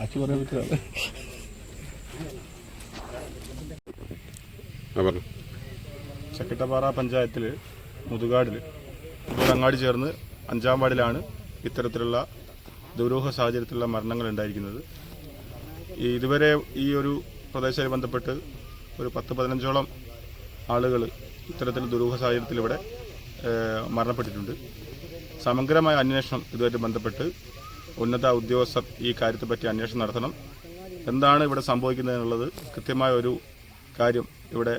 അച്ചു പറയാൻ പറ്റില്ല. ചക്കിട്ടപ്പാറ പഞ്ചായത്തിൽ മുതുകാടിൽ അങ്ങാടി ചേർന്ന് 5-ാം വാർഡിലാണ് ഇത്തരത്തിലുള്ള ദുരൂഹ സാഹചര്യത്തിലുള്ള മരണങ്ങൾ ഉണ്ടായിരിക്കുന്നത്. ഇതുവരെ ഈ ഒരു പ്രദേശവുമായി ബന്ധപ്പെട്ട് ഒരു 10-15ഓളം ആളുകൾ ഇത്തരത്തിൽ ദുരൂഹ സാഹചര്യത്തിൽ ഇവിടെ മരണപ്പെട്ടിട്ടുണ്ട്. സമഗ്രമായ അന്വേഷണം ഇതുമായിട്ട് ബന്ധപ്പെട്ട് ഉന്നത ഉദ്യോഗസ്ഥർ ഈ കാര്യത്തെപ്പറ്റി അന്വേഷണം നടത്തണം. എന്താണ് ഇവിടെ സംഭവിക്കുന്നതെന്നുള്ളത് കൃത്യമായ ഒരു കാര്യം ഇവിടെ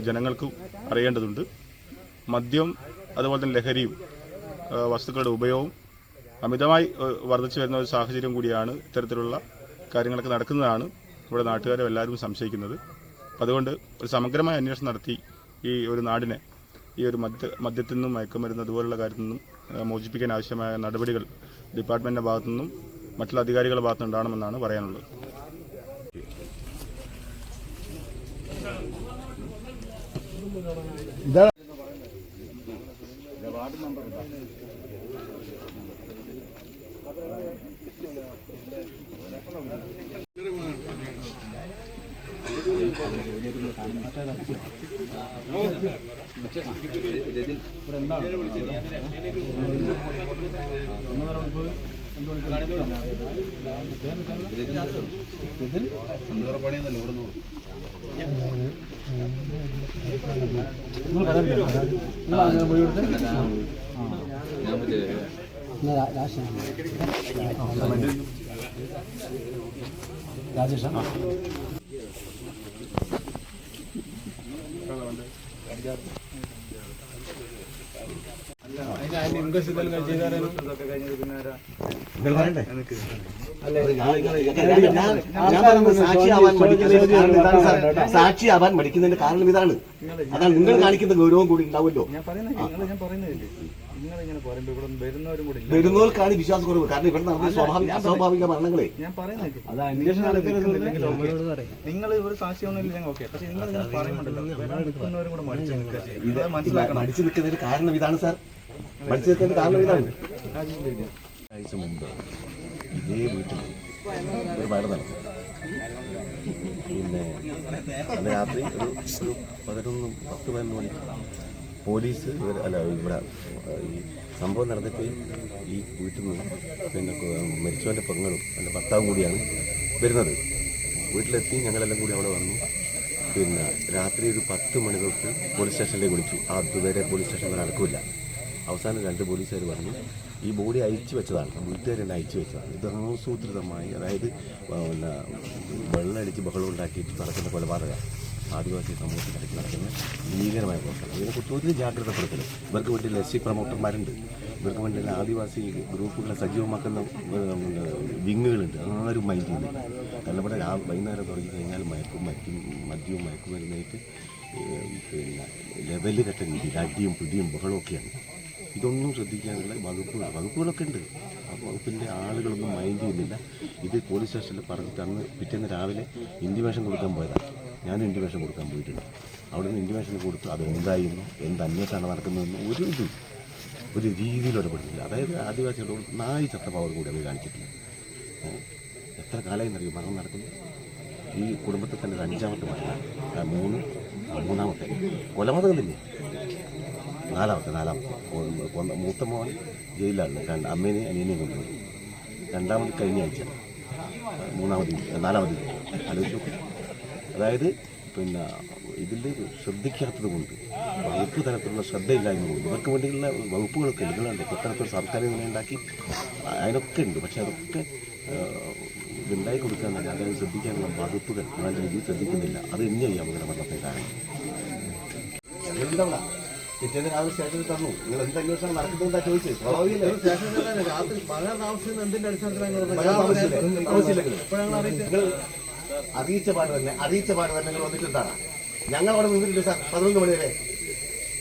ജനങ്ങൾക്കും അറിയേണ്ടതുണ്ട്. മദ്യം അതുപോലെ തന്നെ ലഹരിയും വസ്തുക്കളുടെ ഉപയോഗവും അമിതമായി വർദ്ധിച്ചു വരുന്ന ഒരു സാഹചര്യം കൂടിയാണ് ഇത്തരത്തിലുള്ള കാര്യങ്ങളൊക്കെ നടക്കുന്നതാണ് ഇവിടെ നാട്ടുകാരും എല്ലാവരും സംശയിക്കുന്നത്. അതുകൊണ്ട് ഒരു സമഗ്രമായ അന്വേഷണം നടത്തി ഈ ഒരു നാടിനെ ഈ ഒരു മദ്യത്തിൽ നിന്നും മയക്കുമരുന്ന് അതുപോലുള്ള കാര്യത്തിൽ നിന്നും മോചിപ്പിക്കാൻ ആവശ്യമായ നടപടികൾ ഡിപ്പാർട്ട്മെൻറ്റിൻ്റെ ഭാഗത്തു നിന്നും മറ്റുള്ള അധികാരികളുടെ ഭാഗത്തു നിന്നുണ്ടാകണമെന്നാണ് പറയാനുള്ളത്. രാജേഷ് സാക്ഷിയാവാൻ മടിക്കുന്നതിന്റെ കാരണം ഇതാണ്. അതാണ് നിങ്ങൾ കാണിക്കുന്ന ഗൗരവം കൂടി ഉണ്ടാവുമല്ലോ. വരുന്നവർക്കാണ് വിശ്വാസക്കുറവ്. കാരണം ഇവിടെ നടന്ന അസ്വാഭാവിക മരണങ്ങളെ നിങ്ങൾ ഒരു സാക്ഷിയൊന്നുമില്ല. മടിച്ചു നിൽക്കുന്നതിന് കാരണം ഇതാണ് സാർ. മടിച്ചു നിൽക്കുന്നതിന് കാരണം ഇതാണ്. ആഴ്ച മുമ്പ് ഇതേ വീട്ടിൽ ഒരു മഴ നടന്നു. പിന്നെ അന്ന് രാത്രി ഒരു 11-10-11 മണിക്ക് പോലീസ് ഇവിടെ ഈ സംഭവം നടന്നിട്ട് ഈ വീട്ടിൽ നിന്ന് പിന്നെ മരിച്ചവൻ്റെ പെങ്ങളും എൻ്റെ ഭർത്താവും കൂടിയാണ് വരുന്നത്. വീട്ടിലെത്തി ഞങ്ങളെല്ലാം കൂടി അവിടെ വന്നു. പിന്നെ രാത്രി ഒരു 10 മണി തൊട്ട് പോലീസ് സ്റ്റേഷനിലേക്ക് വിളിച്ചു. അതുവരെ പോലീസ് സ്റ്റേഷനിൽ നടക്കില്ല. അവസാനം 2 പോലീസുകാർ പറഞ്ഞു ഈ ബോഡി അയച്ചു വെച്ചതാണ്, വീട്ടുകാർ തന്നെ അയച്ചു വെച്ചതാണ്. ഇത് ആസൂത്രിതമായി, അതായത് പിന്നെ വെള്ളമടിച്ച് ബഹളം ഉണ്ടാക്കിയിട്ട് നടക്കുന്ന കൊലപാതകം ആദിവാസി സമൂഹത്തിനിടയ്ക്ക് നടക്കുന്ന ഭീകരമായ പ്രവർത്തനം. ഇതിനെക്കുറിച്ച് ഒരു ജാഗ്രതപ്പെടുത്തൽ. ഇവർക്ക് വേണ്ടി എസ് സി പ്രൊമോട്ടർമാരുണ്ട്, ഇവർക്ക് വേണ്ടി ആദിവാസി ഗ്രൂപ്പുകളെ സജീവമാക്കുന്ന വിങ്ങുകളുണ്ട്. ആരും മൈൻഡ് ചെയ്യുന്നില്ല. കാരണം ഇവിടെ വൈകുന്നേരം തുടങ്ങി കഴിഞ്ഞാൽ മദ്യവും മയക്കുമരുന്നായിട്ട് പിന്നെ ലെവല് കെട്ട രീതിയിൽ അടിയും പിടിയും ബഹളവും ഒക്കെയാണ്. ഇതൊന്നും ശ്രദ്ധിക്കാനുള്ള വകുപ്പുകളൊക്കെ ഉണ്ട്. ആ വകുപ്പിൻ്റെ ആളുകളൊന്നും മൈൻഡ് ചെയ്യുന്നില്ല. ഇത് പോലീസ് സ്റ്റേഷനിൽ പറഞ്ഞിട്ട് അന്ന് പിറ്റേന്ന് രാവിലെ ഇൻറ്റിമേഷൻ കൊടുക്കാൻ പോയതാണ്. ഞാൻ ഇൻറ്റിമേഷൻ കൊടുക്കാൻ പോയിട്ടുണ്ട്. അവിടെ നിന്ന് ഇൻറ്റിമേഷൻ കൊടുത്തു. അത് എന്തായിരുന്നു, എന്ത് അന്വേഷണമാണ് നടക്കുന്നതെന്ന് ഒരു രീതിയിൽ ഇടപെടുന്നില്ല. അതായത് ആദിവാസികളോട് നായി ചത്ത പവർ കൂടി അവർ കാണിച്ചിട്ടില്ല. എത്ര കാലമായി എന്നറിയും മരണം നടക്കുന്നു. ഈ കുടുംബത്തിൽ തന്നെ 5ാമത്തെ മരണം, മൂന്നാമത്തെ കൊലപാതകം തന്നെ, നാലാമത്തെ മൂത്ത മോൻ ജയിലിലാണ്. അമ്മേനെയും അനിയനെയും കൊണ്ടുപോയി. 2ാമത് കഴിഞ്ഞ ആഴ്ച, 4ാമത് ആലോചിച്ചു. അതായത് പിന്നെ ഇതിൽ ശ്രദ്ധിക്കാത്തത് കൊണ്ട്, വകുപ്പ് തലത്തിലുള്ള ശ്രദ്ധയില്ലായ്മ കൊണ്ട്, ഇവർക്ക് വേണ്ടിയുള്ള വകുപ്പുകളൊക്കെ ഉണ്ട്. ഇത്തരത്തിൽ സർക്കാർ ഉണ്ടാക്കി അതിനൊക്കെ ഉണ്ട്. പക്ഷെ അതൊക്കെ ഇതുണ്ടായി കൊടുക്കാൻ തന്നെ അതായത് ശ്രദ്ധിക്കാനുള്ള വകുപ്പുകൾ നല്ല രീതിയിൽ ശ്രദ്ധിക്കുന്നില്ല. അത് തന്നെയാണ് നമ്മുടെ മരണത്തെ കാരണം. പിറ്റേന്ന് രാവിലെ സ്റ്റേഷനിൽ തന്നു. നിങ്ങൾ എന്ത് അന്വേഷണം നടക്കുന്നുണ്ടാ ചോദിച്ചത്? അറിയിച്ച പാട് തന്നെ നിങ്ങൾ വന്നിട്ടുണ്ടാണ്. ഞങ്ങൾ അവിടെ നിന്നിട്ടില്ല സാർ 11 മണി വരെ.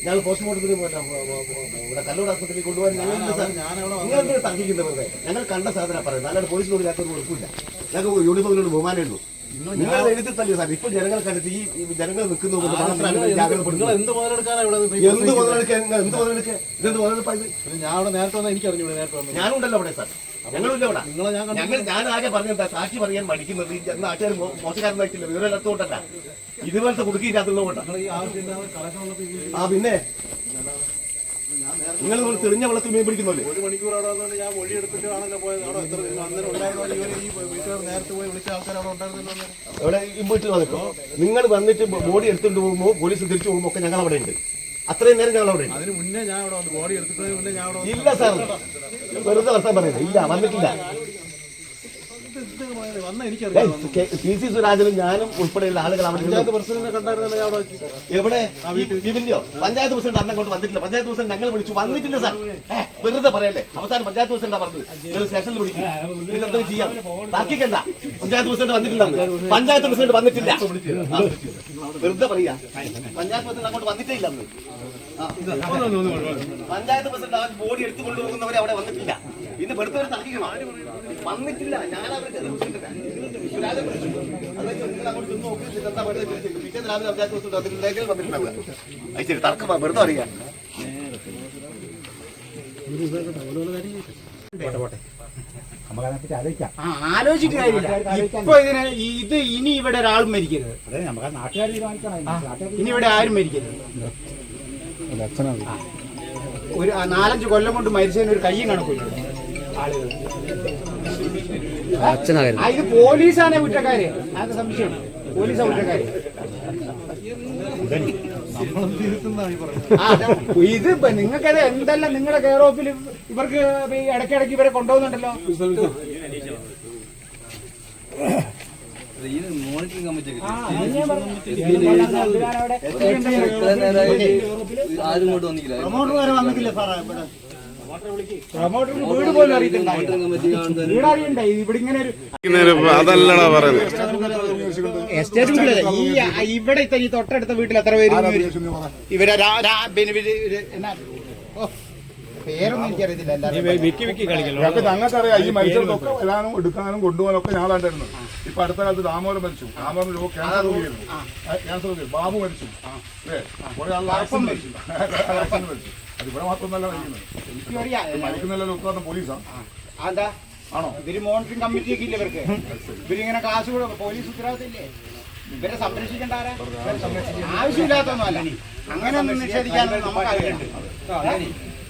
ഞങ്ങൾ പോസ്റ്റ്മോർട്ടത്തിന് ഇവിടെ കല്ലൂർ ആസ്പത്രിയിൽ കൊണ്ടുപോകാൻ ഞങ്ങളില്ല സാർ. നിങ്ങൾ തർക്കിക്കുന്നത് വെറുതെ. ഞങ്ങൾ കണ്ട സാധനം പറയുന്നത്. അല്ലാണ്ട് പോലീസിനോട് ഞങ്ങൾക്ക് കുഴപ്പമില്ല. ഞങ്ങൾക്ക് യൂണിഫോമിനോട് ബഹുമാനമേ ഉള്ളൂ. നിങ്ങൾ എഴുതി തല്ലി സാർ. ഇപ്പൊ ജനങ്ങൾക്കടുത്ത് ഈ ജനങ്ങൾ നിൽക്കുന്നു എന്ത് മുതലെടുക്കുക ഇതെന്ത് മുതലെടുപ്പാ ഇത്? ഞാൻ അവിടെ നേരത്തെ വന്നാൽ എനിക്ക് അറിഞ്ഞൂടെ നേരത്തെ വന്നു. ഞാനുണ്ടല്ലോ അവിടെ സാർ. ഞങ്ങളില്ല അവിടെ. ഞാൻ ആകെ പറഞ്ഞിട്ടാ സാക്ഷി പറയാൻ മടിക്കുന്നത്. ഈ നാട്ടുകാർ മോശക്കാരനായിട്ടില്ല. വിവരം എടുത്തുകൊണ്ടല്ല, ഇതുപോലത്തെ കുടുക്കിയില്ലാത്തതുകൊണ്ടാണ്. പിന്നെ നിങ്ങൾ തെളിഞ്ഞ വെള്ളത്തിൽ മീൻ പിടിക്കുന്നല്ലേ? 1 മണിക്കൂർ അവിടെ വന്നുകൊണ്ട് ഞാൻ മൊഴി എടുത്തിട്ടാണല്ലോ പോയത്. അവിടെ എത്ര അന്നേരം ഉണ്ടായിരുന്ന ഇവർ ഈ വീട്ടുകാർ നേരത്തെ പോയി വിളിച്ച ആൾക്കാർ അവിടെ ഉണ്ടായിരുന്നല്ലോ. അവിടെ ഈ വീട്ടിൽ വന്നിട്ടോ നിങ്ങൾ വന്നിട്ട് ബോഡി എടുത്തുകൊണ്ട് പോകുമ്പോൾ പോലീസ് തിരിച്ചു പോകുമ്പോൾ ഒക്കെ ഞങ്ങൾ അവിടെ ഉണ്ട്. അത്രയും നേരം ഞങ്ങൾ അവിടെ ഉണ്ട്. അതിന് മുന്നേ ഞാൻ അവിടെ വന്നു. ബോഡി എടുത്തിട്ടതിന് മുന്നേ ഞാൻ അവിടെ ഇല്ല സാർ, വെറുതെ വർഷം പറയുന്നത്. ഇല്ല, വന്നിട്ടില്ല. വന്ന എനിക്കറിയാം. PC സുരാജനും ഞാനും ഉൾപ്പെടെയുള്ള ആളുകൾ അവിടെ പ്രസിഡന്റിനെ കണ്ടായിരുന്നല്ലോ ഞാൻ അവിടെ വെച്ച്. എവിടെ ഇതിന്റെയോ പഞ്ചായത്ത് പ്രസിഡന്റ് അന്നെ കൊണ്ട് വന്നിട്ടില്ല. പഞ്ചായത്ത് പ്രസിഡന്റ് ഞങ്ങൾ വിളിച്ചു, വന്നിട്ടില്ല സാർ. വെറുതെ പറയല്ലേ. അവസാനം പഞ്ചായത്ത് പ്രസിഡന്റ് പറഞ്ഞത് നിങ്ങൾ സ്റ്റേഷനിൽ വിളിക്കും, ഇതെന്താ ചെയ്യാം, താക്കിക്കണ്ട. പഞ്ചായത്ത് പ്രസിഡന്റ് വന്നിട്ടില്ല. പഞ്ചായത്ത് പ്രസിഡന്റ് വന്നിട്ടില്ല. വെറുതെ പറയാ. പഞ്ചായത്ത് പ്രസിഡന്റ് അങ്ങോട്ട് വന്നിട്ടേ ഇല്ല. പഞ്ചായത്ത് പ്രസിഡന്റ് അവൻ ബോഡി എടുത്തുകൊണ്ട് പോകുന്നവരെ അവിടെ വന്നിട്ടില്ല. ഇന്ന് വെറുതെ തർക്കിക്കണം. വന്നിട്ടില്ല. ഞാൻ അവർക്ക് തർക്കം വെറുതെ അറിയാം. ആലോചിച്ചിട്ട് കാര്യമില്ല. ഇപ്പൊ ഇത് ഇനി ഇവിടെ ഒരാളും മരിക്കരുത്. ഇനി ഇവിടെ ആരും മരിക്കരുത്. ഒരു 4-5 കൊല്ലം കൊണ്ട് മരിച്ചതിന് ഒരു കയ്യും കണക്കില്ല ആളുകൾ. ഇത് പോലീസാണ് കുറ്റക്കാര്. അത് സംശയം. പോലീസാ കുറ്റക്കാര്. ഇത് നിങ്ങൾക്കത് എന്തെല്ലാം നിങ്ങളുടെ കെയർ ഓഫിൽ ഇവർക്ക് ഇടയ്ക്കിടയ്ക്ക് ഇവരെ കൊണ്ടുപോകുന്നുണ്ടല്ലോ. മോണിറ്ററിംഗ് കമ്മിറ്റി പ്രൊമോട്ടർ വരെ വന്നിട്ടില്ല സാറേ. ഇവിടെ പ്രൊമോട്ടറിന് വീട് പോലും അറിയത്തില്ല. വീട് അറിയണ്ടേ ഇവിടെ ഇങ്ങനെ ഒരു അതല്ലടാ പറയുന്നത്. എസ്റ്റേറ്റ് ഈ ഇവിടെ ഈ തൊട്ടടുത്ത വീട്ടിൽ എത്ര പേര് ഇവരെ പേരൊന്നും എനിക്കറിയത്തില്ല. ഞങ്ങൾക്കറിയാം ഈ മനുഷ്യർക്കൊക്കെ വരാനും എടുക്കാനും കൊണ്ടുപോകാനും ഒക്കെ ഞങ്ങളാണ്ടായിരുന്നു. ഇപ്പൊ അടുത്ത കാലത്ത് രാമോരം മരിച്ചു. രാമോരം ക്യാൻസർ രോഗിയായിരുന്നു. ക്യാൻസർ രോഗി ബാബു മരിച്ചു. കുറെ ആൾ ആക്സിഡന്റ് മരിച്ചു. അതിവിടെ മാത്രമൊന്നല്ല മരിക്കുന്നത്. മരിക്കുന്നല്ലോ ഉത്തരവാദിത്തം പോലീസാണ്. അതാ ആണോ? ഇവര് മോണിറ്ററിംഗ് കമ്മിറ്റി ഒക്കെ ഇല്ല ഇവർക്ക്. ഇവരിങ്ങനെ കാശ് കൊടുക്കും. പോലീസ് ഉത്തരവാദിത്തമില്ലേ? ഇവരെ സംരക്ഷിക്കേണ്ട ആരാ? ആവശ്യമില്ലാത്തൊന്നുമല്ല. അങ്ങനെ ഒന്നും നിഷേധിക്കാനൊന്നും നമുക്ക് ആഗ്രഹമുണ്ട്.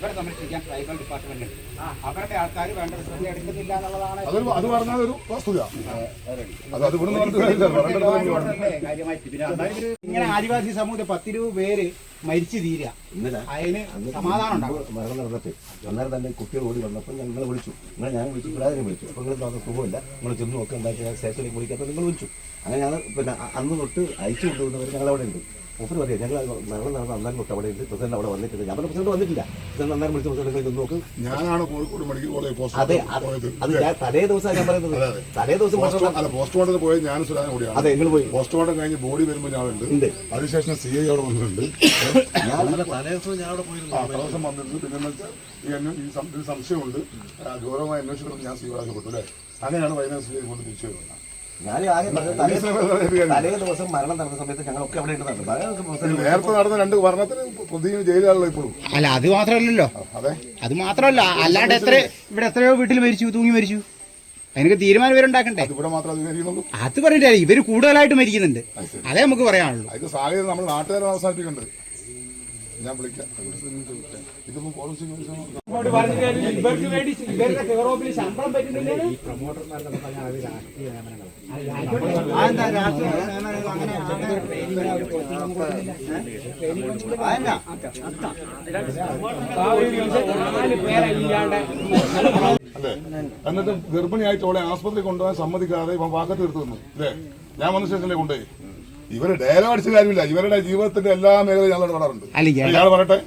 ഇവരെ സംരക്ഷിക്കാൻ ട്രൈബൽ ഡിപ്പാർട്ട്മെന്റ് അവരുടെ ആൾക്കാർ വേണ്ട ശ്രദ്ധ എടുക്കുന്നില്ല എന്നുള്ളതാണ്. അത് പറഞ്ഞാൽ ഒരു വസ്തുത. ഇങ്ങനെ ആദിവാസി സമൂഹത്തിൽ 10-20 പേര് മരിച്ചു തീരുക. അതിന് സമാധാനം ഉണ്ടാവും. മരണം നടന്നിട്ട് അന്നേരം തന്നെ കുട്ടികൾ ഓടി വന്നപ്പോൾ ഞങ്ങൾ വിളിച്ചു. ഞാൻ വിളിച്ചു, പിള്ളേരെ വിളിച്ചു. അപ്പോൾ നിങ്ങൾ പറഞ്ഞ സുഖമില്ല, നിങ്ങൾ ചെന്ന് നോക്കുക, എന്താ സ്റ്റേഷനിലേക്ക് വിളിക്കാത്തപ്പോൾ നിങ്ങൾ വിളിച്ചു. അങ്ങനെ ഞങ്ങൾ പിന്നെ അന്ന് തൊട്ട് അയച്ചു കൊണ്ടുവന്നവർ ഞങ്ങളവിടെ ഉണ്ട്. ഒപ്പര് പറയാം, ഞങ്ങൾ മരണം നടന്ന അന്നേരം തൊട്ട് അവിടെ ഉണ്ട്. പ്രസിഡന്റ് അവിടെ വന്നിട്ടില്ല. ഞാൻ പ്രസിഡന്റ് വന്നിട്ടില്ല. പ്രസിഡന്റ് അന്നേരം വിളിച്ച പ്രസിഡന്റ് ചെന്ന് നോക്ക്. ഞാനാണ് കോഴിക്കോട് മെഡിക്കൽ കോളേജ് അതെ, അത് ഞാൻ തലേ ദിവസമാണ് ഞാൻ പറയുന്നത്. തലേ ദിവസം പോസ്റ്റ്മോർട്ടത്തിന് പോയത് ഞാനും സുരാനും കൂടിയാണ്. അതെ, നിങ്ങൾ പോയി. പോസ്റ്റ്മോർട്ടം കഴിഞ്ഞ് ബോഡി വരുമ്പോൾ ഞാനുണ്ട്. അതിനുശേഷം CI അവിടെ വന്നിട്ടുണ്ട്. തലേദിവസം വന്നിട്ടുണ്ട്. പിന്നെ ഈ സംശയമുണ്ട്, ഗൗരവമായ അന്വേഷണം ഞാൻ സ്വീകരിക്കപ്പെട്ടു അല്ലേ. അങ്ങനെയാണ് വൈകുന്നേരം CI കൊണ്ട് തിരിച്ചു വരുന്നത്. ഞാൻ ആകെ തലേ ദിവസം മരണം നടന്ന സമയത്ത് ഞങ്ങളൊക്കെ അവിടെ ഉണ്ട്. നേരത്തെ നടന്ന 2 മരണത്തിന് പ്രതിയും ജയിലാണല്ലോ ഇപ്പോഴും. അല്ല, അത് മാത്രമല്ലല്ലോ. അതെ, അത് മാത്രമല്ല. അല്ലാണ്ട് ഇവിടെ എത്രയോ വീട്ടിൽ മരിച്ചു, തൂങ്ങി മരിച്ചു. അതിനൊക്കെ തീരുമാനം ഇവരുണ്ടാക്കണ്ടേ? ഇവിടെ മാത്രം അത് പറഞ്ഞിട്ടേ ഇവര് കൂടുതലായിട്ട് മരിക്കുന്നുണ്ട്. അതേ നമുക്ക് പറയാനുള്ളൂ. അതിന് സാഹചര്യം നമ്മൾ നാട്ടുകാരെ അവസാനിപ്പിക്കേണ്ടത്. ഞാൻ വിളിക്കാം. ഇതൊന്നും പോളിസി ഇവർക്ക് വേണ്ടി ഇവരുടെ കെയർ ഓഫിൽ ശമ്പളം പറ്റുന്നില്ലേ? അല്ലേ? എന്നിട്ട് ഗർഭിണിയായിട്ട് അവളെ ആസ്പത്രി കൊണ്ടുപോകാൻ സമ്മതിക്കാതെ ഇവൻ വാക്കത്ത് തീർത്തു തന്നു അല്ലേ. ഞാൻ വന്ന സ്റ്റേഷനിലേക്ക് കൊണ്ടുപോയി. ഇവര് ഡയലോഗ് അടിച്ച കാര്യമില്ല. ഇവരുടെ ജീവിതത്തിന്റെ എല്ലാ മേഖലയും ഞങ്ങൾ ഇടപെടാറുണ്ട്. ഇയാൾ പറയട്ടെ,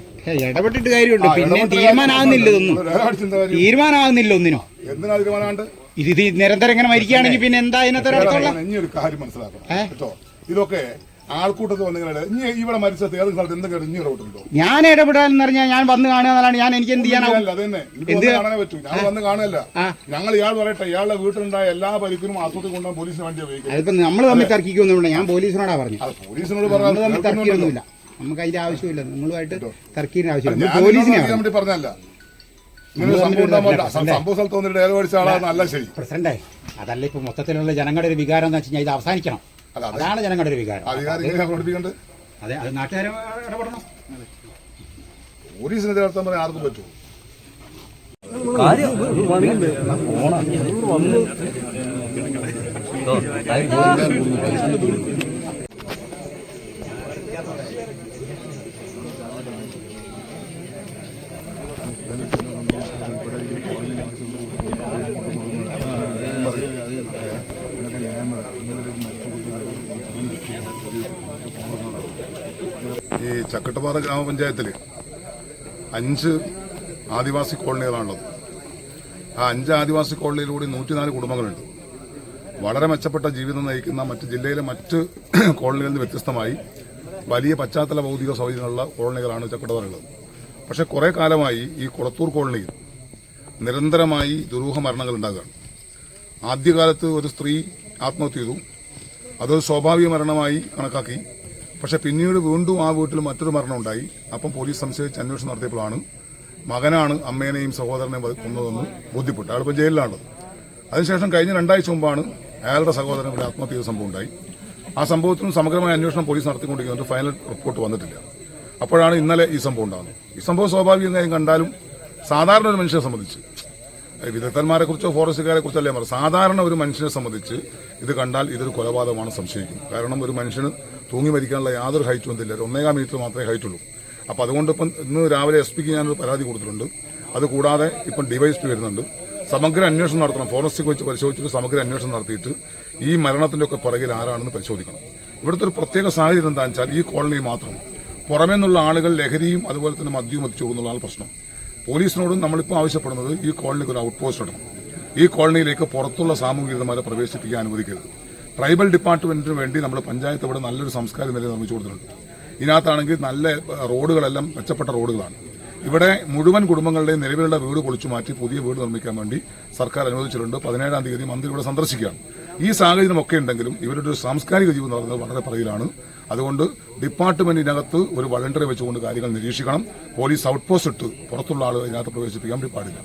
ഇടപെട്ടിട്ട് കാര്യമുണ്ട്. പിന്നെ തീരുമാനമാകുന്നില്ല ഒന്നും. തീരുമാനമാകുന്നില്ല ഒന്നിനും. എന്തിനാ തീരുമാനമുണ്ട്? ഇത് നിരന്തരം ഇങ്ങനെ മരിക്കുകയാണെങ്കിൽ പിന്നെ എന്താ ഇതിനകത്ത് ഇനിയൊരു കാര്യം മനസ്സിലാക്കണം കേട്ടോ. ഇതൊക്കെ ആൾക്കൂട്ടത്തിൽ വന്നിങ്ങനെ ഇനി ഇവിടെ മരിച്ചത് ഏത് സ്ഥലത്ത് എന്തെങ്കിലും ഇനി റോട്ടുണ്ടോ? ഞാൻ ഇടപെടാന്ന് പറഞ്ഞാൽ ഞാൻ വന്ന് കാണുക എന്നതാണ്. ഞാൻ എനിക്ക് എന്ത് ചെയ്യാനാവും? അത് തന്നെ എനിക്ക് കാണാനേ പറ്റൂ. ഞാൻ വന്ന് കാണുകയല്ല. ഞങ്ങൾ ഇയാൾ പറയട്ടെ, ഇയാളുടെ വീട്ടിലുണ്ടായ എല്ലാ പരിക്കിനും ആശുപത്രി കൊണ്ടുപോകാൻ പോലീസിന് വണ്ടി ഉപയോഗിക്കും. അതിപ്പോ നമ്മൾ തമ്മിൽ തർക്കിക്കൊന്നുമില്ല. ഞാൻ പോലീസിനോടാ പറഞ്ഞു. പോലീസിനോട് നമ്മൾ തമ്മിൽ തർക്കിയൊന്നുമില്ല. നമുക്ക് അതിന്റെ ആവശ്യമില്ല. നിങ്ങളുമായിട്ട് തർക്കിയുടെ ആവശ്യമില്ല. പോലീസിനെ പറഞ്ഞല്ല സംഭവ സ്ഥലത്ത് വന്നിട്ട് ഏത് പഠിച്ച ആളാണ് ശരി. പ്രസിഡന്റേ, അതല്ല ഇപ്പൊ മൊത്തത്തിലുള്ള ജനങ്ങളുടെ ഒരു വികാരം എന്ന് വെച്ച് കഴിഞ്ഞാൽ ഇത് അവസാനിക്കണം. അതാണ് ജനങ്ങളുടെ ഒരു വികാരം. അധികാരം അതെ, അത് നാട്ടുകാരെ ഇടപെടണം. പോലീസിനെ നടത്താൻ പറയാൻ ആർക്കും പറ്റുമോ? ഈ ചക്കട്ടപ്പാറ ഗ്രാമപഞ്ചായത്തിൽ 5 ആദിവാസി കോളനികളാണുള്ളത്. ആ 5 ആദിവാസി കോളനിയിലൂടെ 104 കുടുംബങ്ങളുണ്ട്. വളരെ മെച്ചപ്പെട്ട ജീവിതം നയിക്കുന്ന മറ്റ് ജില്ലയിലെ മറ്റ് കോളനികളിൽ നിന്ന് വ്യത്യസ്തമായി വലിയ പശ്ചാത്തല ഭൗതിക സൗകര്യങ്ങളുള്ള കോളനികളാണ് ചക്കട്ടപ്പാറയുള്ളത്. പക്ഷെ കുറേ കാലമായി ഈ കുളത്തൂർ കോളനിയിൽ നിരന്തരമായി ദുരൂഹ മരണങ്ങൾ ഉണ്ടാകുകയാണ്. ആദ്യകാലത്ത് ഒരു സ്ത്രീ ആത്മഹത്യ ചെയ്തു. അതൊരു സ്വാഭാവിക മരണമായി കണക്കാക്കി. പക്ഷെ പിന്നീട് വീണ്ടും ആ വീട്ടിൽ മറ്റൊരു മരണം ഉണ്ടായി. അപ്പം പോലീസ് സംശയിച്ച് അന്വേഷണം നടത്തിയപ്പോഴാണ് മകനാണ് അമ്മേനെയും സഹോദരനെയും കൊന്നതെന്ന് ബോധ്യപ്പെട്ടു. അയാളിപ്പോൾ ജയിലിലാണ്. അതിനുശേഷം കഴിഞ്ഞ 2 ആഴ്ച മുമ്പാണ് അയാളുടെ സഹോദരൻ ഇവിടെ ആത്മഹത്യ ചെയ്ത സംഭവം ഉണ്ടായി. ആ സംഭവത്തിനും സമഗ്രമായ അന്വേഷണം പോലീസ് നടത്തിക്കൊണ്ടിരിക്കുന്നുണ്ട്. ഫൈനൽ റിപ്പോർട്ട് വന്നിട്ടില്ല. അപ്പോഴാണ് ഇന്നലെ ഈ സംഭവം ഉണ്ടാകുന്നത്. ഈ സംഭവം സ്വാഭാവികമായും കണ്ടാലും സാധാരണ ഒരു മനുഷ്യനെ സംബന്ധിച്ച്, വിദഗ്ധന്മാരെ കുറിച്ചോ ഫോറസ്റ്റുകാരെ കുറിച്ചല്ലേ പറയാം, സാധാരണ ഒരു മനുഷ്യനെ സംബന്ധിച്ച് ഇത് കണ്ടാൽ ഇതൊരു കൊലപാതകമാണ് സംശയിക്കും. കാരണം ഒരു മനുഷ്യന് തൂങ്ങി മരിക്കാനുള്ള യാതൊരു ഹൈറ്റും എന്തില്ല. 1.25 മീറ്റർ മാത്രമേ ഹൈറ്റുള്ളൂ. അപ്പോൾ അതുകൊണ്ട് ഇപ്പം ഇന്ന് രാവിലെ SP ഞാനൊരു പരാതി കൊടുത്തിട്ടുണ്ട്. അതുകൂടാതെ ഇപ്പം DYSP വരുന്നുണ്ട്. സമഗ്ര അന്വേഷണം നടത്തണം. ഫോറൻസിക് വെച്ച് പരിശോധിച്ചിട്ട് സമഗ്ര അന്വേഷണം നടത്തിയിട്ട് ഈ മരണത്തിന്റെ ഒക്കെ പുറകിൽ ആരാണെന്ന് പരിശോധിക്കണം. ഇവിടുത്തെ ഒരു പ്രത്യേക സാഹചര്യം എന്താണെന്ന് വെച്ചാൽ ഈ കോളനി മാത്രം പുറമേ നിന്നുള്ള ആളുകൾ ലഹരിയും അതുപോലെ തന്നെ മദ്യവും എത്തിച്ചു പോകുന്നതാണ് പ്രശ്നം. പോലീസിനോടും നമ്മളിപ്പോൾ ആവശ്യപ്പെടുന്നത് ഈ കോളനിക്ക് ഒരു ഔട്ട് പോസ്റ്റ് ഇടണം. ഈ കോളനിയിലേക്ക് പുറത്തുള്ള സാമൂഹിക വിരുദ്ധന്മാരെ പ്രവേശിപ്പിക്കാൻ അനുവദിക്കരുത്. ട്രൈബൽ ഡിപ്പാർട്ട്മെന്റിന് വേണ്ടി നമ്മൾ പഞ്ചായത്ത് ഇവിടെ നല്ലൊരു സംസ്കാര നില നിർമ്മിച്ചു കൊടുത്തിട്ടുണ്ട്. ഇതിനകത്താണെങ്കിൽ നല്ല റോഡുകളെല്ലാം മെച്ചപ്പെട്ട റോഡുകളാണ്. ഇവിടെ മുഴുവൻ കുടുംബങ്ങളുടെയും നിലവിലുള്ള വീട് പൊളിച്ചു മാറ്റി പുതിയ വീട് നിർമ്മിക്കാൻ വേണ്ടി സർക്കാർ അനുവദിച്ചിട്ടുണ്ട്. 17-ാം തീയതി മന്ത്രി ഇവിടെ സന്ദർശിക്കുകയാണ്. ഈ സാഹചര്യമൊക്കെ ഉണ്ടെങ്കിലും ഇവരുടെ ഒരു സാംസ്കാരിക ജീവിതം എന്ന് പറയുന്നത് വളരെ പറയിലാണ്. അതുകൊണ്ട് ഡിപ്പാർട്ട്മെന്റിനകത്ത് ഒരു വളണ്ടറി വെച്ചുകൊണ്ട് കാര്യങ്ങൾ നിരീക്ഷിക്കണം. പോലീസ് ഔട്ട് പോസ്റ്റ് ഇട്ട് പുറത്തുള്ള ആളുകൾ ഇതിനകത്ത് പ്രവേശിപ്പിക്കാൻ വേണ്ടി പാടില്ല.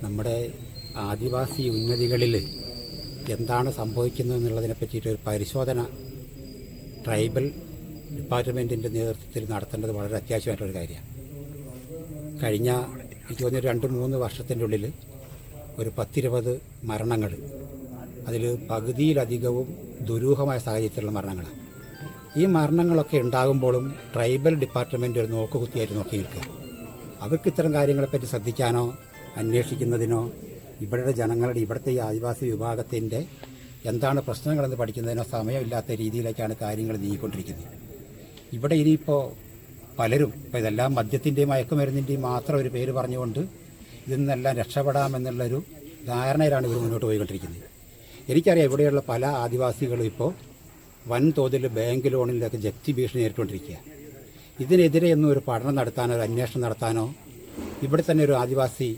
നമ്മുടെ ആദിവാസി ഉന്നതികളിൽ എന്താണ് സംഭവിക്കുന്നത് എന്നുള്ളതിനെ പറ്റിയിട്ടൊരു പരിശോധന ട്രൈബൽ ഡിപ്പാർട്ട്മെൻറ്റിൻ്റെ നേതൃത്വത്തിൽ നടത്തേണ്ടത് വളരെ അത്യാവശ്യമായിട്ടൊരു കാര്യമാണ്. കഴിഞ്ഞ എനിക്ക് തോന്നുന്നു 2-3 വർഷത്തിൻ്റെ ഉള്ളിൽ ഒരു 10-20 മരണങ്ങൾ, അതിൽ പകുതിയിലധികവും ദുരൂഹമായ സാഹചര്യത്തിലുള്ള മരണങ്ങളാണ്. ഈ മരണങ്ങളൊക്കെ ഉണ്ടാകുമ്പോഴും ട്രൈബൽ ഡിപ്പാർട്ട്മെൻറ്റ് ഒരു നോക്കുകുത്തിയായിട്ട് നോക്കി നിൽക്കുക. അവർക്ക് ഇത്തരം കാര്യങ്ങളെപ്പറ്റി ശ്രദ്ധിക്കാനോ അന്വേഷിക്കുന്നതിനോ ഇവിടുത്തെ ജനങ്ങളുടെ ഇവിടുത്തെ ഈ ആദിവാസി വിഭാഗത്തിൻ്റെ എന്താണ് പ്രശ്നങ്ങളെന്ന് പഠിക്കുന്നതിനോ സമയമില്ലാത്ത രീതിയിലേക്കാണ് കാര്യങ്ങൾ നീങ്ങിക്കൊണ്ടിരിക്കുന്നത്. ഇവിടെ ഇനിയിപ്പോൾ പലരും ഇപ്പോൾ ഇതെല്ലാം മദ്യത്തിൻ്റെയും മയക്കുമരുന്നിൻ്റെയും മാത്രം ഒരു പേര് പറഞ്ഞുകൊണ്ട് ഇതിൽ നിന്നെല്ലാം രക്ഷപ്പെടാമെന്നുള്ളൊരു ധാരണയിലാണ് ഇവർ മുന്നോട്ട് പോയിക്കൊണ്ടിരിക്കുന്നത്. എനിക്കറിയാം ഇവിടെയുള്ള പല ആദിവാസികളും ഇപ്പോൾ വൻതോതിൽ ബാങ്ക് ലോണിലൊക്കെ ജപ്തി ഭീഷണി നേരിട്ടുകൊണ്ടിരിക്കുക. ഇതിനെതിരെ ഒന്നും ഒരു പഠനം നടത്താനോ ഒരു അന്വേഷണം നടത്താനോ, ഇവിടെ തന്നെ ഒരു ആദിവാസി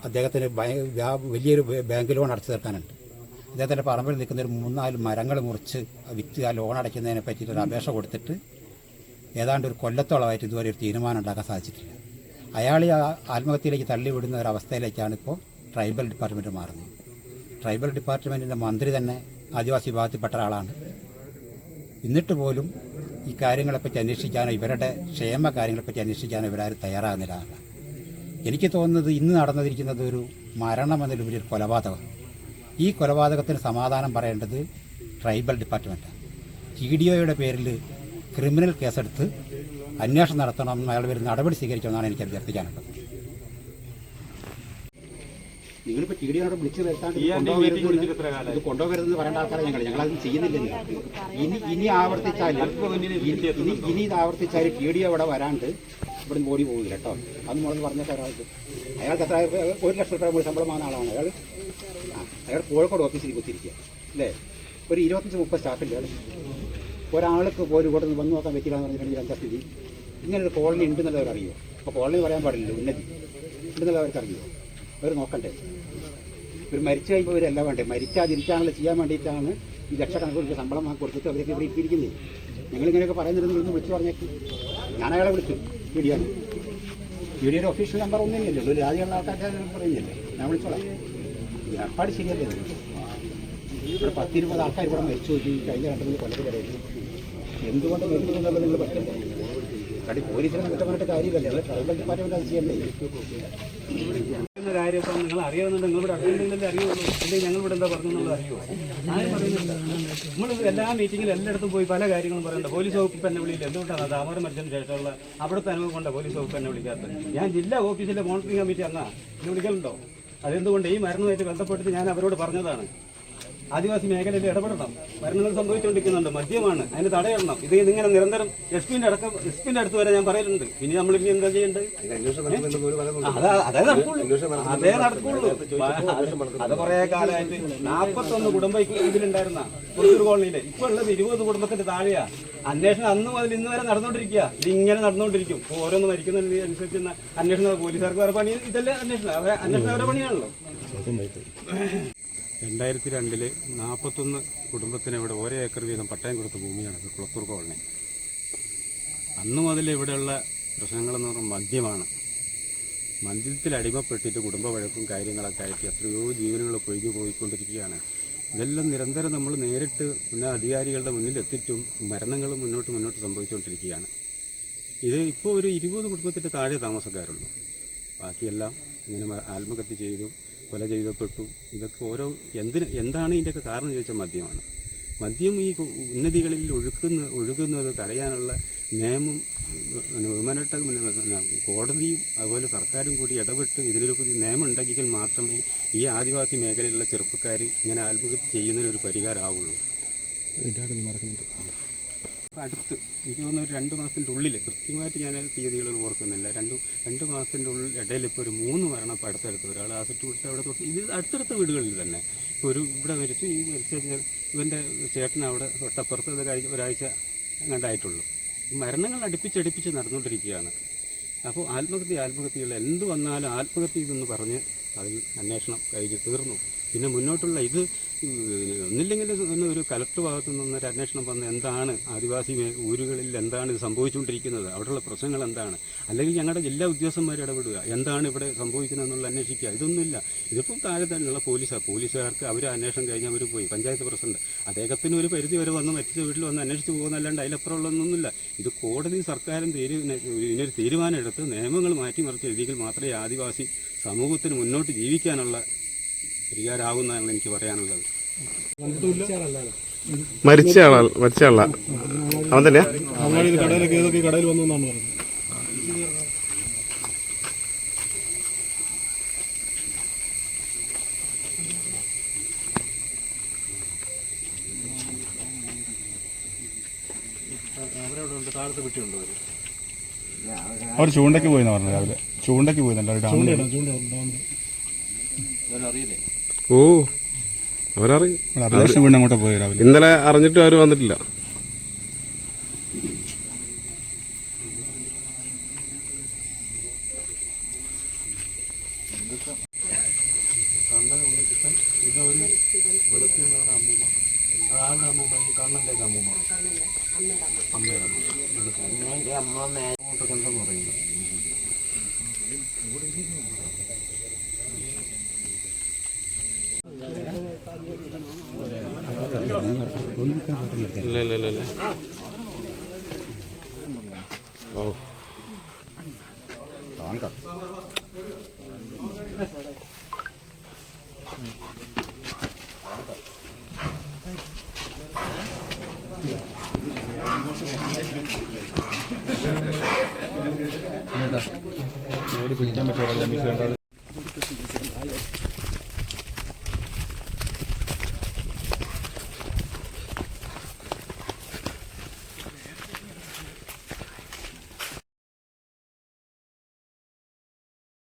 അദ്ദേഹത്തിന് വലിയൊരു ബാങ്ക് ലോൺ അടച്ചു തീർക്കാനുണ്ട്. അദ്ദേഹത്തിൻ്റെ പറമ്പിൽ നിൽക്കുന്ന ഒരു 3-4 മരങ്ങൾ മുറിച്ച് വിറ്റ് ആ ലോൺ അടയ്ക്കുന്നതിനെ പറ്റിയിട്ടൊരു അപേക്ഷ കൊടുത്തിട്ട് ഏതാണ്ട് ഒരു കൊല്ലത്തോളമായിട്ട് ഇതുവരെ ഒരു തീരുമാനം ഉണ്ടാക്കാൻ സാധിച്ചിട്ടില്ല. അയാൾ ഈ ആത്മഹത്യയിലേക്ക് തള്ളിവിടുന്ന ഒരവസ്ഥയിലേക്കാണ് ഇപ്പോൾ ട്രൈബൽ ഡിപ്പാർട്ട്മെൻറ്റ് മാറുന്നത്. ട്രൈബൽ ഡിപ്പാർട്ട്മെൻറ്റിൻ്റെ മന്ത്രി തന്നെ ആദിവാസി വിഭാഗത്തിൽപ്പെട്ട ആളാണ്. എന്നിട്ട് പോലും ഈ കാര്യങ്ങളെപ്പറ്റി അന്വേഷിക്കാനോ ഇവരുടെ ക്ഷേമ കാര്യങ്ങളെപ്പറ്റി അന്വേഷിക്കാനോ ഇവരാരും തയ്യാറാകുന്നില്ല. എനിക്ക് തോന്നുന്നത് ഇന്ന് നടന്നിരിക്കുന്നത് ഒരു മരണമെന്നതിലുപരി ഒരു കൊലപാതകം. ഈ കൊലപാതകത്തിന് സമാധാനം പറയേണ്ടത് ട്രൈബൽ ഡിപ്പാർട്ട്മെൻറ്റാണ്. TDOയുടെ പേരിൽ ക്രിമിനൽ കേസെടുത്ത് അന്വേഷണം നടത്തണം, അയാൾ പേര് നടപടി സ്വീകരിക്കണമെന്നാണ് എനിക്ക് അഭ്യർത്ഥിക്കാനുള്ളത്. നിങ്ങളിപ്പോൾ TDOയോട് വിളിച്ച് വരുത്താണ്ട് ഇത് കൊണ്ടുപോകരുതെന്ന് പറയേണ്ട ആൾക്കാരെ ഞങ്ങളത് ചെയ്യുന്നില്ലല്ലോ. ഇനി ആവർത്തിച്ചാൽ ഇനി ഇത് ആവർത്തിച്ചാൽ TDO ഇവിടെ വരാണ്ട് ഇവിടെ ഓടി പോകില്ല കേട്ടോ. അത് മുളന്ന് പറഞ്ഞ ഒരാൾക്ക് അയാൾക്ക് എത്ര 1 ലക്ഷം രൂപ ശമ്പളം വാങ്ങുന്ന ആളാണ് അയാൾ കോഴിക്കോട് ഓഫീസിൽ കുത്തിരിക്കുക അല്ലേ. ഒരു 25-30 സ്റ്റാഫിൻ്റെ ഒരാൾക്ക് പോലും ഇവിടെ നിന്ന് വന്നു നോക്കാൻ പറ്റില്ല എന്ന് പറഞ്ഞിട്ടുണ്ടെങ്കിൽ എന്താ സ്ഥിതി? ഇങ്ങനൊരു കോളനി ഉണ്ടെന്നുള്ളത് അവരറിയോ? അപ്പോൾ കോളനി പറയാൻ പാടില്ല, ഉന്നതി ഉണ്ടെന്നുള്ളത് അവർക്കറിയോ? അവർ നോക്കണ്ടേ? ഒരു മരിച്ചു കഴിയുമ്പോൾ ഇവരെല്ലാം വേണ്ടേ? മരിച്ചാതിരിക്കാനുള്ള ചെയ്യാൻ വേണ്ടിയിട്ടാണ് ഈ ലക്ഷക്കണക്കിന് ശമ്പളം വാങ്ങി കൊടുത്തിട്ട് അവരൊക്കെ ഇവിടെ ഇരിക്കുന്നത്. ഞങ്ങളിങ്ങനെയൊക്കെ പറയുന്നുണ്ടെങ്കിൽ ഇന്ന് വിളിച്ചു പറഞ്ഞേക്ക്. ഞാൻ അയാളെ വിളിച്ചു. TDOയുടെ ഒഫീഷ്യൽ നമ്പർ ഒന്നും തന്നെയല്ലോ, ഒരു രാജ്യമുള്ള ആൾക്കാരുടെ പറയുന്നില്ലേ. ഞാൻ വിളിച്ചോളാം. ഏർപ്പാട് ശരിയല്ലേ? ഇവിടെ 10-20 ആൾക്കാർ ഇവിടെ മരിച്ചു പോയി കഴിഞ്ഞ 2-3 കൊല്ലത്തിനിടയിൽ. എന്തുകൊണ്ട് മരിക്കുന്നുള്ളത് നിങ്ങൾ പറ്റണ്ടേ? കാരണം പോലീസിനെ കുറ്റം പറഞ്ഞിട്ട് കാര്യമില്ലല്ലേ. ട്രൈബൽ ഡിപ്പാർട്ട്മെന്റ് അത് ചെയ്യണ്ടേ? കാര്യം ഇപ്പം നിങ്ങൾ അറിയാവുന്നുണ്ട്. നിങ്ങളിവിടെ അറിയുന്നുണ്ടെങ്കിൽ അറിയുള്ളൂ. അല്ലെങ്കിൽ ഞങ്ങളിവിടെ എന്താ പറഞ്ഞെന്നുള്ളത് അറിയുമോ? ആരും പറയുന്നില്ല. നമ്മൾ എല്ലാ മീറ്റിങ്ങിലും എല്ലായിടത്തും പോയി പല കാര്യങ്ങളും പറയണ്ട. പോലീസ് വകുപ്പ് എന്നെ വിളിയില്ല. എന്തുകൊണ്ടാണ് അത്? അമരം മരിച്ചതിന് ശേഷമുള്ള അവിടുത്തെ അനുഭവം കൊണ്ട് പോലീസ് വകുപ്പ് എന്നെ വിളിക്കാത്തത്. ഞാൻ ജില്ലാ ഓഫീസിലെ മോണിറ്ററിംഗ് കമ്മിറ്റി അന്നാ എന്നെ വിളിക്കലുണ്ടോ? അതെന്തുകൊണ്ട് ഈ മരണവുമായിട്ട് ബന്ധപ്പെട്ടിട്ട് ഞാൻ അവരോട് പറഞ്ഞതാണ്, ആദിവാസി മേഖലയിൽ ഇടപെടണം. മരണങ്ങൾ സംഭവിച്ചുകൊണ്ടിരിക്കുന്നുണ്ട്, മദ്യമാണ്, അതിന് തടയിടണം. ഇത് ഇങ്ങനെ നിരന്തരം എസ്പിന്റെ അടുത്ത് വരെ ഞാൻ പറയുന്നുണ്ട്. ഇനി നമ്മൾ ഇനി എന്താ ചെയ്യേണ്ടത്? അതേ നടക്കുള്ളൂ. അത് കുറെ കാലമായിട്ട് 41 കുടുംബം ഇതിലുണ്ടായിരുന്ന പുറത്തൂർ കോളനിയില് ഇപ്പൊ ഉള്ളത് 20 കുടുംബത്തിന്റെ താഴെയാ. അന്വേഷണം അന്ന് മുതൽ ഇന്ന് വരെ നടന്നുകൊണ്ടിരിക്കുക. ഇതിങ്ങനെ നടന്നുകൊണ്ടിരിക്കും. ഓരോന്ന് മരിക്കുന്നതിനനുസരിച്ച് അന്വേഷണം പോലീസുകാർക്ക് വേറെ പണി. ഇതല്ലേ അന്വേഷണം? അന്വേഷണം അവരുടെ പണിയാണല്ലോ. 2002 41 കുടുംബത്തിന് ഇവിടെ 1 ഏക്കർ വീതം പട്ടയം കൊടുത്ത ഭൂമിയാണ് കുളത്തൂർ കോളനി. അന്ന് മുതൽ ഇവിടെയുള്ള പ്രശ്നങ്ങളെന്ന് പറഞ്ഞാൽ മദ്യമാണ്. മദ്യത്തിൽ അടിമപ്പെട്ടിട്ട് കുടുംബ വഴക്കും കാര്യങ്ങളൊക്കെ ആയിട്ട് എത്രയോ ജീവനുകൾ കൊഴിഞ്ഞു പോയിക്കൊണ്ടിരിക്കുകയാണ്. ഇതെല്ലാം നിരന്തരം നമ്മൾ നേരിട്ട് അധികാരികളുടെ മുന്നിൽ എത്തിയിട്ടും മരണങ്ങൾ മുന്നോട്ട് സംഭവിച്ചുകൊണ്ടിരിക്കുകയാണ്. ഇത് ഇപ്പോൾ ഒരു 20 കുടുംബത്തിൻ്റെ താഴെ താമസക്കാരുള്ളൂ. ബാക്കിയെല്ലാം ഇങ്ങനെ ആത്മഹത്യ ചെയ്തു, കൊല ചെയ്യപ്പെട്ടു. ഇതൊക്കെ എന്താണ് ഇതിൻ്റെയൊക്കെ കാരണം ചോദിച്ചാൽ മദ്യമാണ്. മദ്യം ഈ ഉന്നതികളിൽ ഒഴുകുന്നത് തടയാനുള്ള നിയമം ബഹുമാനപ്പെട്ട കോടതിയും അതുപോലെ സർക്കാരും കൂടി ഇടപെട്ട് ഇതിനൊരു പുതിയ നിയമം ഉണ്ടാക്കിയാൽ മാത്രമേ ഈ ആദിവാസി മേഖലയിലുള്ള ചെറുപ്പക്കാർ ഇങ്ങനെ ആത്മഹത്യ ചെയ്യുന്നതിനൊരു പരിഹാരമാവുള്ളൂ. അടുത്ത് എനിക്ക് തോന്നുന്നു ഒരു 2 മാസത്തിൻ്റെ ഉള്ളിൽ, കൃത്യമായിട്ട് ഞാൻ തീയതികളൊന്നും ഓർക്കുന്നില്ല, 2 മാസത്തിൻ്റെ ഉള്ളിൽ ഇടയിൽ ഇപ്പോൾ ഒരു 3 മരണം ഇപ്പോൾ അടുത്തടുത്ത്. ഒരാൾ ആസിഡ് കൊടുത്ത് അവിടെ തൊട്ട് ഇത് അടുത്തടുത്ത വീടുകളിൽ തന്നെ ഇപ്പോൾ ഇവിടെ മരിച്ചു. ഈ മരിച്ച ഇവൻ്റെ ചേട്ടൻ അവിടെ തൊട്ടപ്പുറത്ത് ഇത് കഴിഞ്ഞ് ഒരാഴ്ച അങ്ങോട്ടായിട്ടുള്ളൂ. മരണങ്ങൾ അടുപ്പിച്ചടുപ്പിച്ച് നടന്നുകൊണ്ടിരിക്കുകയാണ്. അപ്പോൾ ആത്മഹത്യകൾ എന്ത് വന്നാലും ആത്മഹത്യ ഇതെന്ന് പറഞ്ഞ് അതിൽ അന്വേഷണം കഴിഞ്ഞ് തീർന്നു. പിന്നെ മുന്നോട്ടുള്ള ഇത് ഒന്നില്ലെങ്കിൽ ഒരു കലക്ടർ ഭാഗത്തു നിന്നൊരു അന്വേഷണം വന്ന് എന്താണ് ആദിവാസി ഊരുകളിൽ എന്താണ് ഇത് സംഭവിച്ചുകൊണ്ടിരിക്കുന്നത്, അവിടെയുള്ള പ്രശ്നങ്ങൾ എന്താണ്, അല്ലെങ്കിൽ ഞങ്ങളുടെ ജില്ലാ ഉദ്യോഗസ്ഥന്മാർ ഇടപെടുക, എന്താണ് ഇവിടെ സംഭവിക്കുന്നത് എന്നുള്ള അന്വേഷിക്കുക. ഇതൊന്നുമില്ല. ഇതിപ്പം താഴെ തന്നെയുള്ള പോലീസുകാർക്ക് അവർ അന്വേഷണം കഴിഞ്ഞാൽ അവർ പോയി. പഞ്ചായത്ത് പ്രസിഡന്റ് അദ്ദേഹത്തിന് ഒരു പരിധി വരെ വന്ന് മറ്റു വീട്ടിൽ വന്ന് അന്വേഷിച്ച് പോകുന്നല്ലാണ്ട് അതിലപ്പുറമുള്ളതൊന്നുമില്ല. ഇത് കോടതിയും സർക്കാരും ഇതിനൊരു തീരുമാനം എടുത്ത് നിയമങ്ങൾ മാറ്റിമറിച്ച് എഴുതിയെങ്കിൽ മാത്രമേ ആദിവാസി സമൂഹത്തിന് മുന്നോട്ട് ജീവിക്കാനുള്ള പരിഹാരമാകുന്നതാണ് എനിക്ക് പറയാനുള്ളത്. മരിച്ച ആളാ അവൻ തന്നെയാ? കടയിൽ വന്നു എന്നാണ് പറഞ്ഞത്. താഴത്തെ വീട്ടിലുണ്ടോ? അവർ ചൂണ്ടയ്ക്ക് പോയെന്ന് പറഞ്ഞു. രാവിലെ ചൂണ്ടയ്ക്ക് പോയിരുന്നുണ്ട്. ഓ, അവരറിയും. അഭിലാഷം വീണ്ടും അങ്ങോട്ട് പോയി രാവിലെ. ഇന്നലെ അറിഞ്ഞിട്ടും ആരും വന്നിട്ടില്ല. ഇല്ല ഇല്ല ഇല്ല ഇല്ല. ഓ പിടിക്കാൻ പറ്റുമോ?